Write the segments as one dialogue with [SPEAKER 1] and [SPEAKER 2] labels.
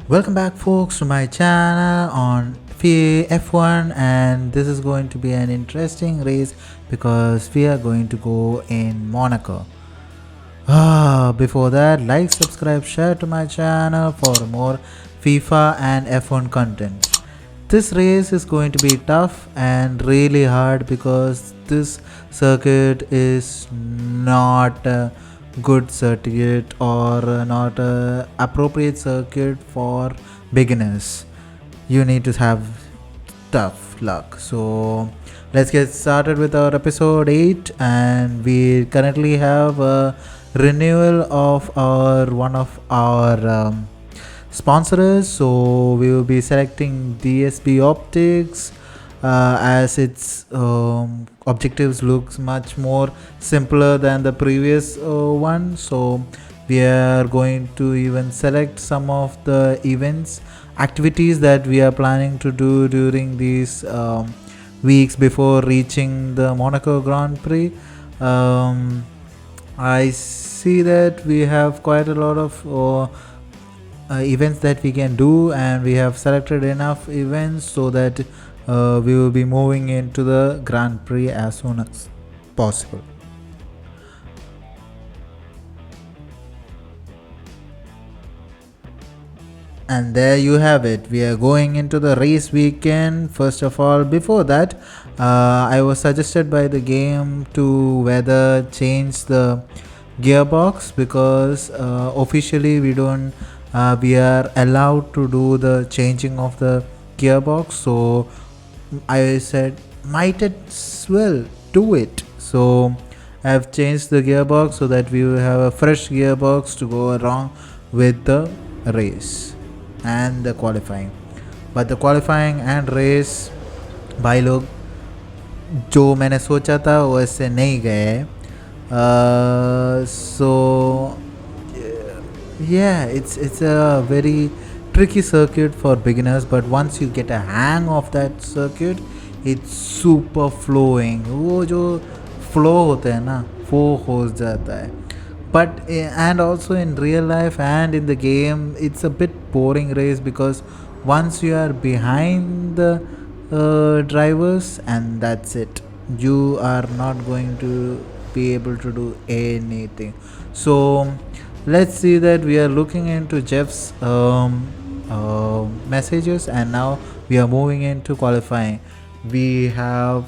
[SPEAKER 1] Welcome back, folks, to my channel on F1, and this is going to be an interesting race because we are going to go in Monaco. Before that, like, subscribe, share to my channel for more FIFA and F1 content. This race is going to be tough and really hard because this circuit is not a good circuit or not a appropriate circuit for beginners. You need to have tough luck. So let's get started with our episode 8, and we currently have a renewal of our one of our sponsors. So we will be selecting DSB Optics as its objectives looks much more simpler than the previous one. So we are going to even select some of the events activities that we are planning to do during these weeks before reaching the Monaco Grand Prix. I see that we have quite a lot of events that we can do, and we have selected enough events so that we will be moving into the Grand Prix as soon as possible. And there you have it. We are going into the race weekend. First of all, before that, I was suggested by the game to whether change the gearbox because officially we are allowed to do the changing of the gearbox. So I said, might as well do it. So I have changed the gearbox so that we will have a fresh gearbox to go along with the race and the qualifying. But the qualifying and race भाई लोग जो मैंने सोचा था वैसे नहीं गए. So yeah, it's a very tricky circuit for beginners, but once you get a hang of that circuit, it's super flowing. वो जो flow होता है ना वो हो जाता है. But and also in real life and in the game, it's a bit boring race because once you are behind the drivers, and that's it, you are not going to be able to do anything. So let's see that we are looking into Jeff's messages, and now we are moving into qualifying. We have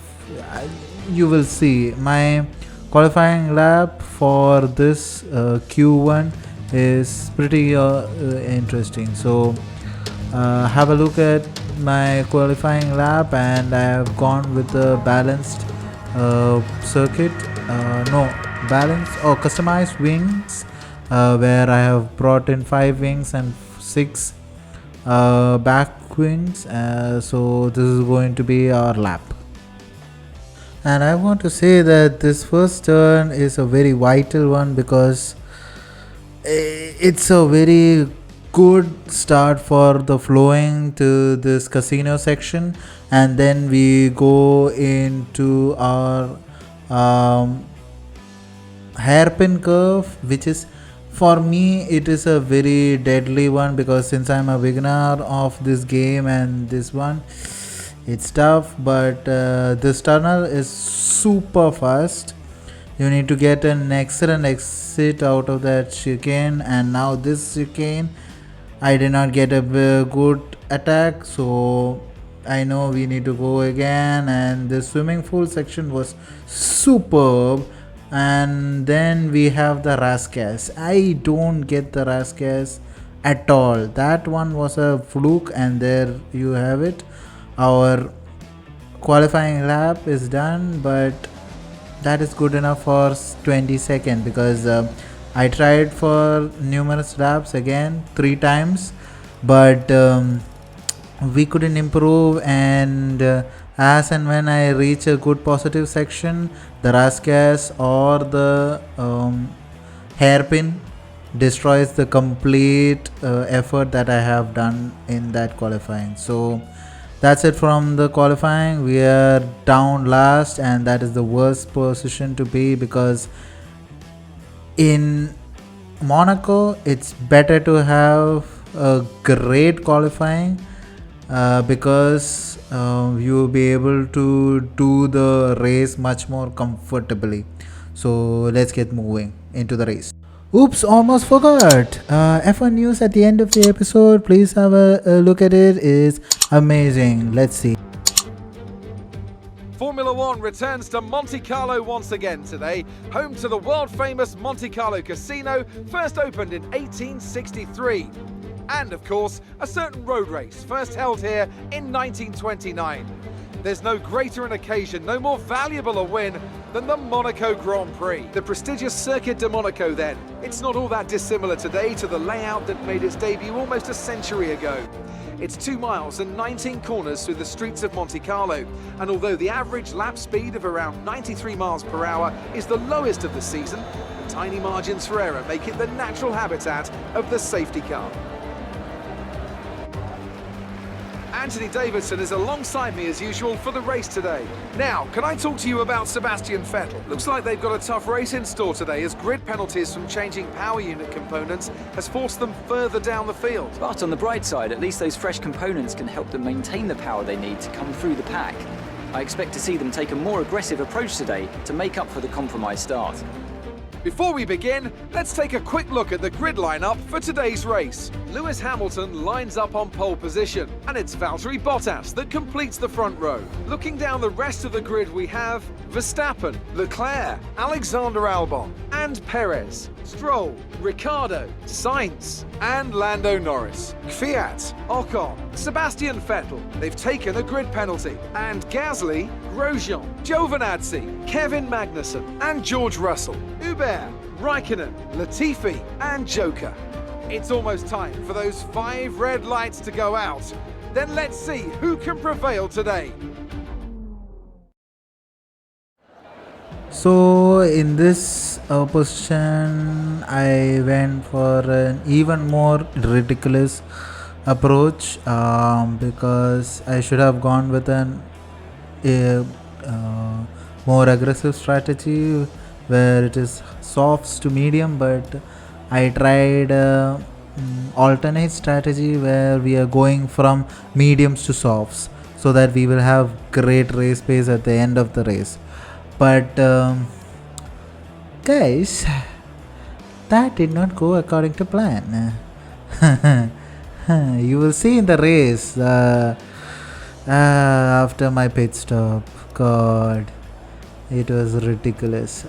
[SPEAKER 1] you will see my qualifying lap for this Q1 is pretty interesting. So have a look at my qualifying lap, and I have gone with the balanced circuit. No, balanced or customized wings, where I have brought in 5 wings and 6 back wings. So this is going to be our lap. And I want to say that this first turn is a very vital one because it's a very good start for the flowing to this casino section, and then we go into our hairpin curve, which is, for me, it is a very deadly one because since I'm a beginner of this game and this one, it's tough. But this tunnel is super fast. You need to get an excellent exit out of that chicane, and now this chicane, I did not get a good attack, so I know we need to go again. And the swimming pool section was superb. And then we have the Rascas. I don't get the Rascas at all. That one was a fluke, and there you have it. Our qualifying lap is done, but that is good enough for 20 seconds because I tried for numerous laps again 3 times, but we couldn't improve. And as and when I reach a good positive section, the Rascas or the hairpin destroys the complete effort that I have done in that qualifying. So that's it from the qualifying. We are down last, and that is the worst position to be because in Monaco it's better to have a great qualifying because you'll be able to do the race much more comfortably. So let's get moving into the race. Oops, almost forgot. F1 news at the end of the episode. Please have a look at it. It's amazing. Let's see.
[SPEAKER 2] Formula One returns to Monte Carlo once again today, home to the world-famous Monte Carlo casino, first opened in 1863. And, of course, a certain road race, first held here in 1929. There's no greater an occasion, no more valuable a win than the Monaco Grand Prix. The prestigious Circuit de Monaco then. It's not all that dissimilar today to the layout that made its debut almost a century ago. It's 2 miles and 19 corners through the streets of Monte Carlo, and although the average lap speed of around 93 miles per hour is the lowest of the season, the tiny margins for error make it the natural habitat of the safety car. Anthony Davidson is alongside me as usual for the race today. Now, can I talk to you about Sebastian Vettel? Looks like they've got a tough race in store today as grid penalties from changing power unit components has forced them further down the field.
[SPEAKER 3] But on the bright side, at least those fresh components can help them maintain the power they need to come through the pack. I expect to see them take a more aggressive approach today to make up for the compromised start.
[SPEAKER 2] Before we begin, let's take a quick look at the grid lineup for today's race. Lewis Hamilton lines up on pole position, and it's Valtteri Bottas that completes the front row. Looking down the rest of the grid, we have Verstappen, Leclerc, Alexander Albon, and Perez, Stroll, Ricciardo, Sainz, and Lando Norris. Kvyat, Ocon, Sebastian Vettel, they've taken a grid penalty, and Gasly, Grosjean, Giovinazzi, Kevin Magnussen, and George Russell, Hubert, Raikkonen, Latifi, and Joker. It's almost time for those 5 red lights to go out. Then let's see who can prevail today.
[SPEAKER 1] So in this position, I went for an even more ridiculous approach because I should have gone with an more aggressive strategy where it is softs to medium, but I tried alternate strategy where we are going from mediums to softs so that we will have great race pace at the end of the race. But guys, that did not go according to plan. You will see in the race after my pit stop. God, it was ridiculous.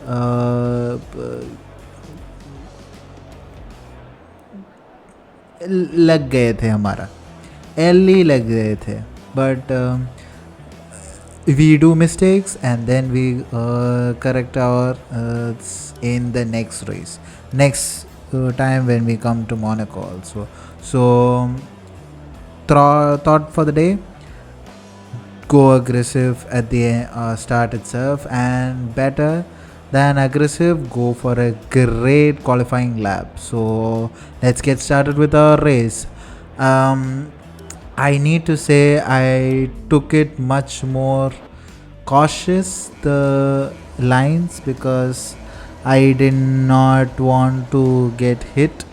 [SPEAKER 1] लग गए थे हमारा Eli लग गए थे but we do mistakes and then we correct our in the next race, next time when we come to Monaco also. So thought for the day, go aggressive at the start itself, and better than aggressive, go for a great qualifying lap. So let's get started with our race. I need to say I took it much more cautious, the lines, because I did not want to get hit,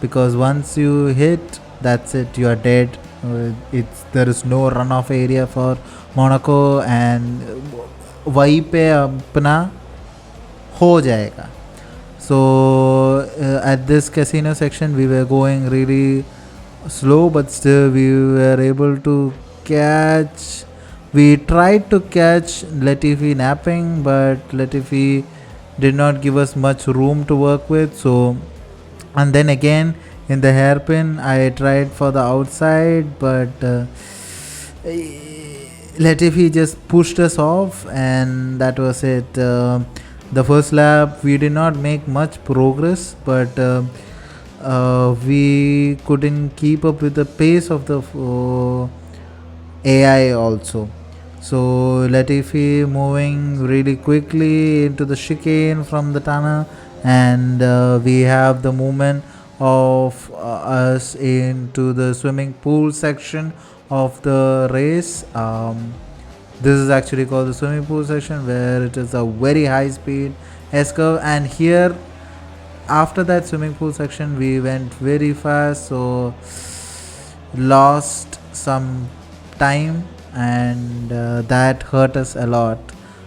[SPEAKER 1] because once you hit, that's it, you are dead. There is no runoff area for Monaco, and वहीं पे अपना हो जाएगा. So at this casino section we were going really slow, but still we were able to catch. We tried to catch Latifi napping, but Latifi did not give us much room to work with. So, and then again in the hairpin I tried for the outside, but Latifi just pushed us off, and that was it. The first lap we did not make much progress, but we couldn't keep up with the pace of the AI also. So Latifi moving really quickly into the chicane from the tunnel, and we have the movement of us into the swimming pool section of the race. This is actually called the swimming pool section, where it is a very high speed S curve, and here after that swimming pool section we went very fast, so lost some time, and that hurt us a lot.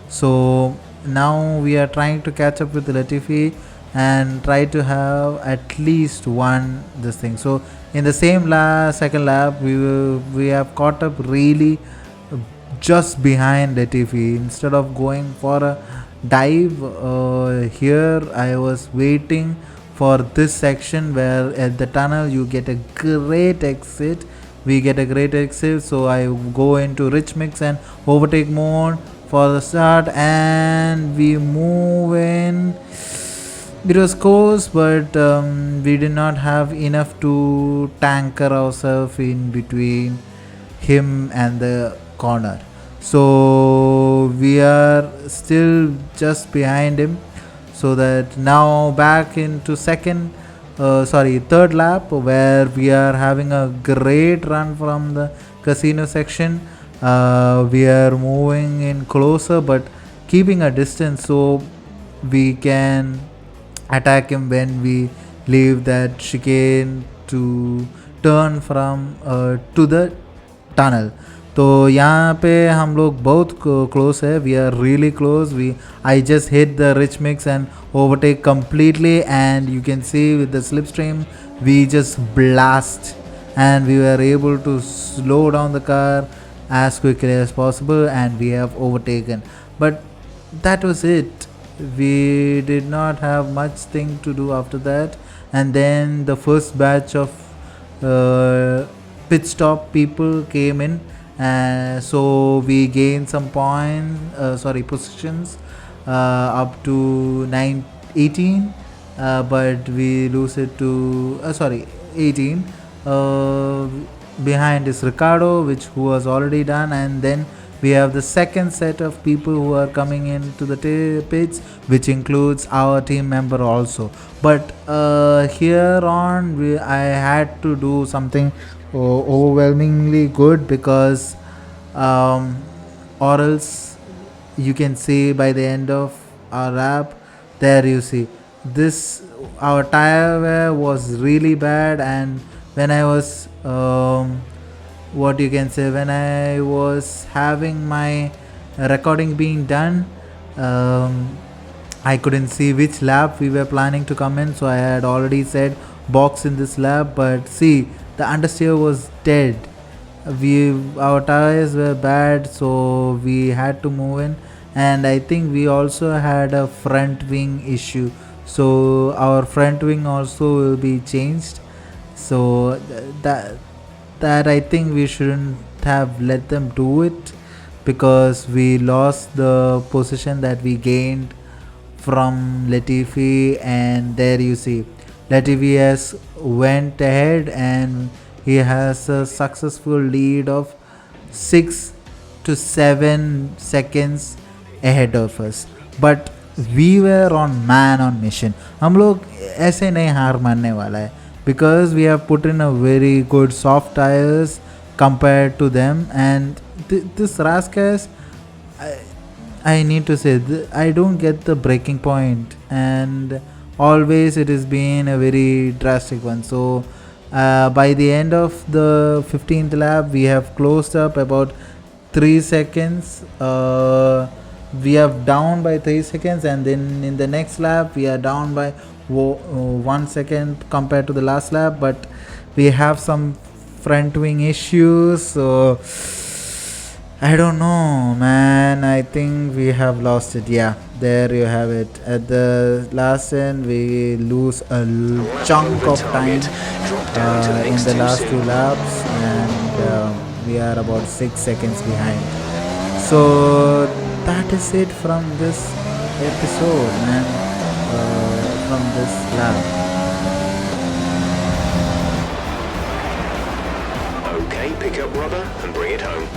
[SPEAKER 1] So now we are trying to catch up with Latifi and try to have at least one this thing. So in the same second lap we have caught up really just behind Latifi. Instead of going for a dive, here I was waiting for this section where at the tunnel you get a great exit. We get a great exit, so I go into rich mix and overtake mode for the start, and we move in. It was close, but we did not have enough to tanker ourselves in between him and the corner. So we are still just behind him. So that now back into third lap, where we are having a great run from the casino section. We are moving in closer, but keeping a distance so we can attack him when we leave that chicane to turn from to the tunnel. तो यहाँ पे हम लोग बहुत close है. We are really close. I just hit the rich mix and overtake completely, and you can see with the slipstream we just blast, and we were able to slow down the car as quickly as possible, and we have overtaken. But that was it. We did not have much thing to do after that, and then the first batch of pit stop people came in, so we gained some positions up to 18, but we lose it to 18. Behind is Ricardo, who was already done, and then we have the second set of people who are coming into the pits, which includes our team member also. But here on, I had to do something overwhelmingly good, because or else you can see by the end of our lap, there you see this, our tire wear was really bad. And when I was when I was having my recording being done, I couldn't see which lap we were planning to come in, so I had already said box in this lap. But see, the understeer was dead. Our tires were bad, so we had to move in. And I think we also had a front wing issue, so our front wing also will be changed. So that I think we shouldn't have let them do it, because we lost the position that we gained from Latifi. And there you see, Latifi has went ahead, and he has a successful lead of 6 to 7 seconds ahead of us. But we were on mission. हम लोग ऐसे नहीं हार मानने वाला है, because we have put in a very good soft tires compared to them. And this Raskas, I need to say, I don't get the breaking point, and always it has been a very drastic one. So by the end of the 15th lap, we have closed up about 3 seconds. We are down by 3 seconds, and then in the next lap we are down by 1 second compared to the last lap. But we have some front wing issues, so I don't know, man. I think we have lost it. Yeah, there you have it. At the last end, we lose a chunk of time in the last 2 laps, and we are about 6 seconds behind. So that is it from this episode, man. From this lap.
[SPEAKER 4] Okay, pick up rubber and bring it home.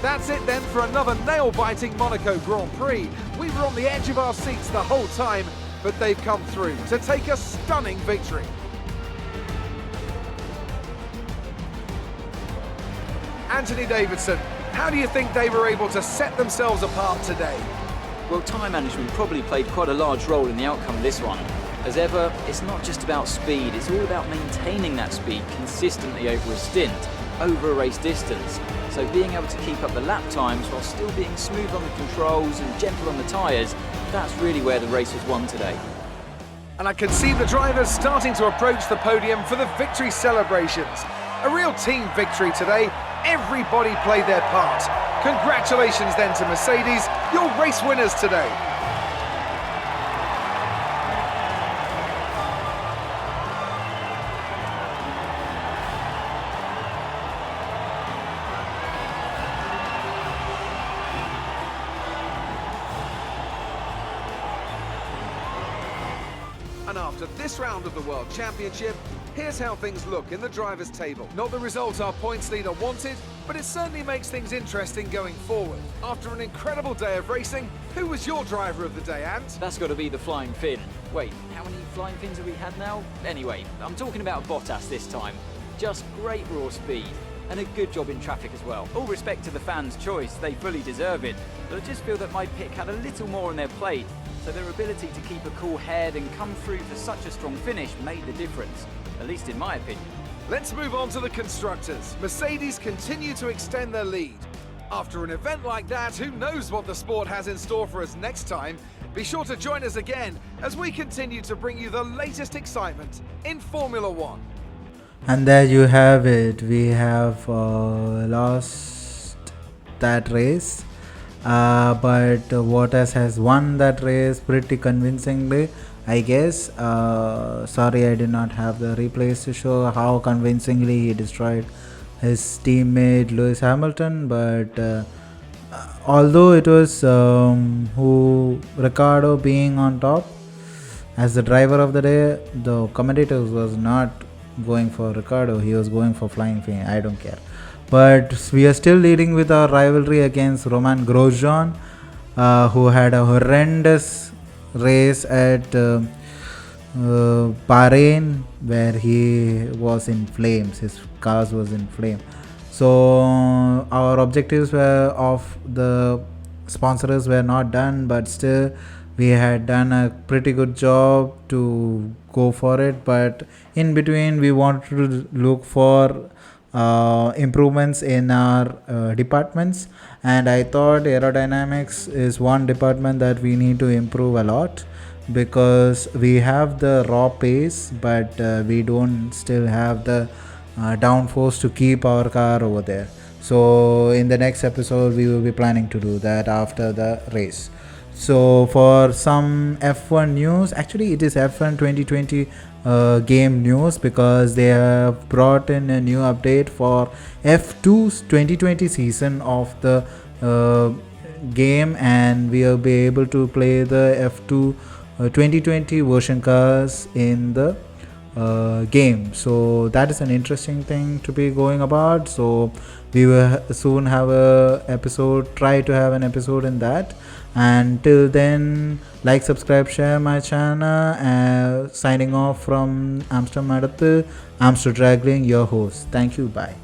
[SPEAKER 2] That's it then for another nail-biting Monaco Grand Prix. We were on the edge of our seats the whole time, but they've come through to take a stunning victory. Anthony Davidson, how do you think they were able to set themselves apart today?
[SPEAKER 3] Well, time management probably played quite a large role in the outcome of this one. As ever, it's not just about speed, it's all about maintaining that speed consistently over a stint, over a race distance. So being able to keep up the lap times while still being smooth on the controls and gentle on the tyres, that's really where the race was won today.
[SPEAKER 2] And I can see the drivers starting to approach the podium for the victory celebrations. A real team victory today. Everybody played their part. Congratulations then to Mercedes, your race winners today. And after this round of the World Championship, here's how things look in the drivers' table. Not the result our points leader wanted, but it certainly makes things interesting going forward. After an incredible day of racing, who was your driver of the day, Ant?
[SPEAKER 3] That's got to be the Flying Finn. Wait, how many Flying Fins have we had now? Anyway, I'm talking about Bottas this time. Just great raw speed, and a good job in traffic as well. All respect to the fans' choice, they fully deserve it, but I just feel that my pick had a little more on their plate, so their ability to keep a cool head and come through for such a strong finish made the difference, at least in my opinion.
[SPEAKER 2] Let's move on to the constructors. Mercedes continue to extend their lead. After an event like that, who knows what the sport has in store for us next time? Be sure to join us again as we continue to bring you the latest excitement in Formula One.
[SPEAKER 1] And there you have it. We have lost that race. But Waters has won that race pretty convincingly, I guess. Sorry, I did not have the replays to show how convincingly he destroyed his teammate Lewis Hamilton. But although it was Ricardo being on top as the driver of the day, the commentator was not going for Ricardo, he was going for Flying Finn. I don't care. But we are still leading with our rivalry against Romain Grosjean, who had a horrendous race at Bahrain, where he was in flames. His cars was in flame. So our objectives were of the sponsors were not done, but still we had done a pretty good job to go for it. But in between, we wanted to look for improvements in our departments, and I thought aerodynamics is one department that we need to improve a lot, because we have the raw pace, but we don't still have the downforce to keep our car over there. So in the next episode we will be planning to do that after the race. So for some F1 news, actually it is F1 2020 game news, because they have brought in a new update for F2's 2020 season of the game, and we will be able to play the F2 2020 version cars in the game. So that is an interesting thing to be going about. So we will soon have a episode, try to have an episode in that. And till then, like, subscribe, share my channel. Signing off from Amstermadathil, Amster Dragling, your host. Thank you. Bye.